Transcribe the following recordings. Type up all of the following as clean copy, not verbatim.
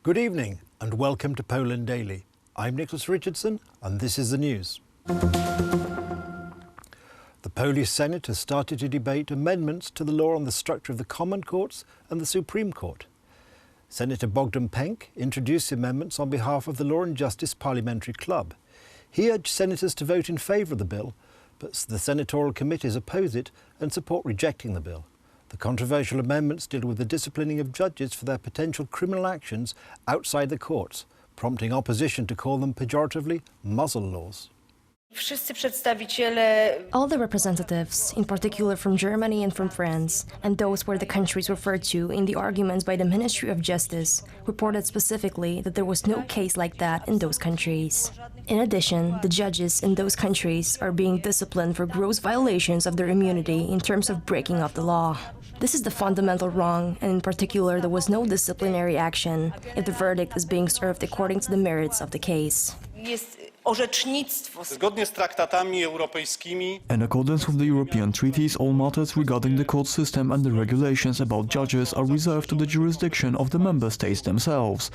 Good evening and welcome to Poland Daily. I'm Nicholas Richardson and this is the news. The Polish Senate has started to debate amendments to the law on the structure of the Common Courts and the Supreme Court. Senator Bogdan Penk introduced the amendments on behalf of the Law and Justice Parliamentary Club. He urged senators to vote in favour of the bill, but the senatorial committees oppose it and support rejecting the bill. The controversial amendments deal with the disciplining of judges for their potential criminal actions outside the courts, prompting opposition to call them pejoratively muzzle laws. All the representatives, in particular from Germany and from France, and those were the countries referred to in the arguments by the Ministry of Justice, reported specifically that there was no case like that in those countries. In addition, the judges in those countries are being disciplined for gross violations of their immunity in terms of breaking of the law. This is the fundamental wrong, and in particular there was no disciplinary action if the verdict is being served according to the merits of the case. In accordance with the European treaties, all matters regarding the court system and the regulations about judges are reserved to the jurisdiction of the member states themselves.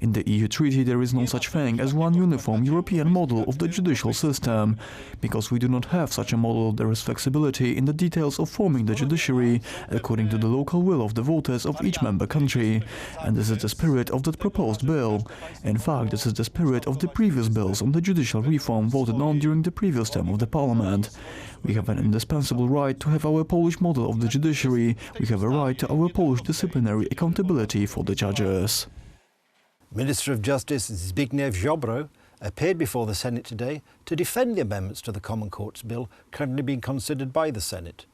In the EU treaty there is no such thing as one uniform European model of the judicial system. Because we do not have such a model, there is flexibility in the details of forming the judiciary, according to the local will of the voters of each member country. And this is the spirit of that proposed bill. In fact, this is the spirit of the previous bills on the judicial reform voted on during the previous term of the parliament. We have an indispensable right to have our Polish model of the judiciary. We have a right to our Polish disciplinary accountability for the judges. Minister of Justice Zbigniew Ziobro appeared before the Senate today to defend the amendments to the Common Courts Bill currently being considered by the Senate.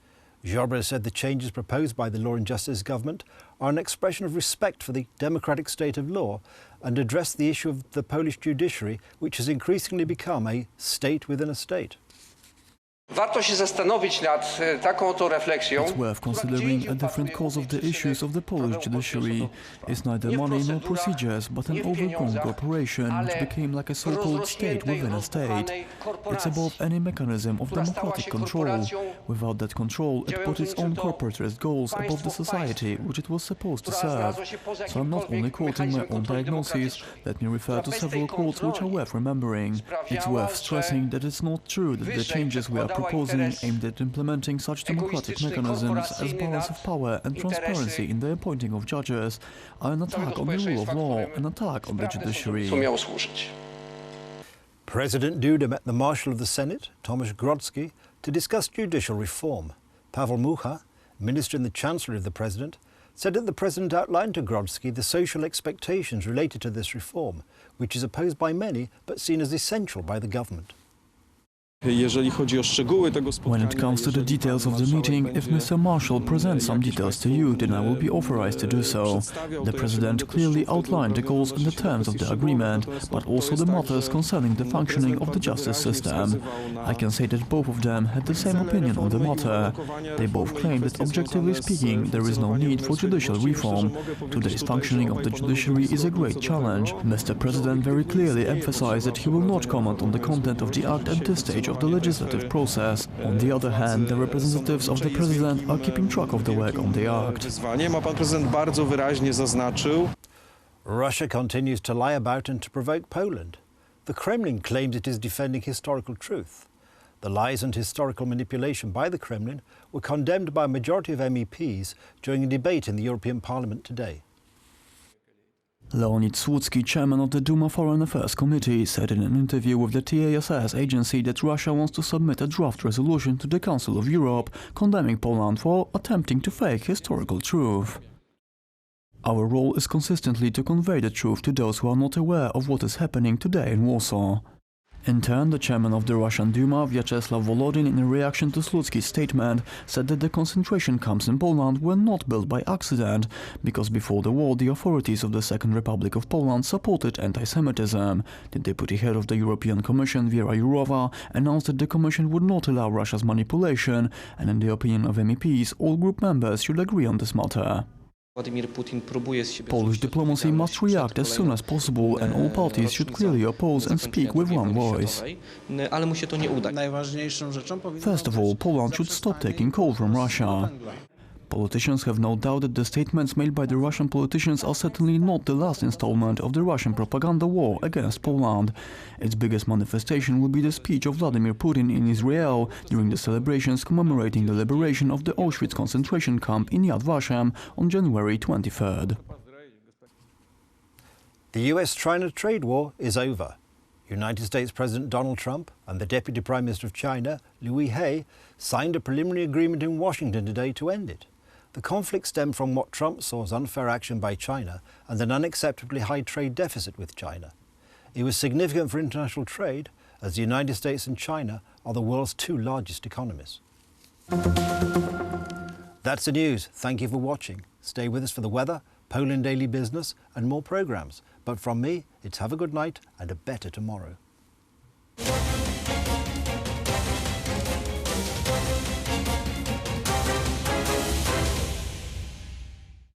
Ziobro said the changes proposed by the Law and Justice government are an expression of respect for the democratic state of law and address the issue of the Polish judiciary, which has increasingly become a state within a state. It's worth considering a different cause of the issues of the Polish judiciary. It's neither money nor procedures, but an overgrown corporation which became like a so-called state within a state. It's above any mechanism of democratic control. Without that control, it put its own corporatist goals above the society which it was supposed to serve. So I'm not only quoting my own diagnoses, let me refer to several quotes which are worth remembering. It's worth stressing that it's not true that the changes we are proposing aimed at implementing such democratic mechanisms as balance of power and transparency in the appointing of judges are an attack on the rule of law, an attack on the judiciary. President Duda met the Marshal of the Senate, Tomasz Grodzki, to discuss judicial reform. Paweł Mucha, Minister in the Chancellery of the President, said that the President outlined to Grodzki the social expectations related to this reform, which is opposed by many but seen as essential by the government. When it comes to the details of the meeting, if Mr. Marshall presents some details to you, then I will be authorized to do so. The President clearly outlined the goals and the terms of the agreement, but also the matters concerning the functioning of the justice system. I can say that both of them had the same opinion on the matter. They both claim that, objectively speaking, there is no need for judicial reform. Today's functioning of the judiciary is a great challenge. Mr. President very clearly emphasized that he will not comment on the content of the act at this stage of the legislative process. On the other hand, the representatives of the President are keeping track of the work on the act. Russia continues to lie about and to provoke Poland. The Kremlin claims it is defending historical truth. The lies and historical manipulation by the Kremlin were condemned by a majority of MEPs during a debate in the European Parliament today. Leonid Słucki, chairman of the Duma Foreign Affairs Committee, said in an interview with the TASS agency that Russia wants to submit a draft resolution to the Council of Europe condemning Poland for attempting to fake historical truth. Our role is consistently to convey the truth to those who are not aware of what is happening today in Warsaw. In turn, the chairman of the Russian Duma, Vyacheslav Volodin, in reaction to Słucki's statement, said that the concentration camps in Poland were not built by accident, because before the war the authorities of the Second Republic of Poland supported anti-Semitism. The deputy head of the European Commission, Věra Jourová, announced that the Commission would not allow Russia's manipulation, and in the opinion of MEPs, all group members should agree on this matter. Polish diplomacy must react as soon as possible, and all parties should clearly oppose and speak with one voice. First of all, Poland should stop taking coal from Russia. Politicians have no doubt that the statements made by the Russian politicians are certainly not the last installment of the Russian propaganda war against Poland. Its biggest manifestation will be the speech of Vladimir Putin in Israel during the celebrations commemorating the liberation of the Auschwitz concentration camp in Yad Vashem on January 23rd. The US-China trade war is over. United States President Donald Trump and the Deputy Prime Minister of China, Liu He, signed a preliminary agreement in Washington today to end it. The conflict stemmed from what Trump saw as unfair action by China and an unacceptably high trade deficit with China. It was significant for international trade, as the United States and China are the world's two largest economies. That's the news. Thank you for watching. Stay with us for the weather, Poland Daily Business and more programmes. But from me, it's have a good night and a better tomorrow.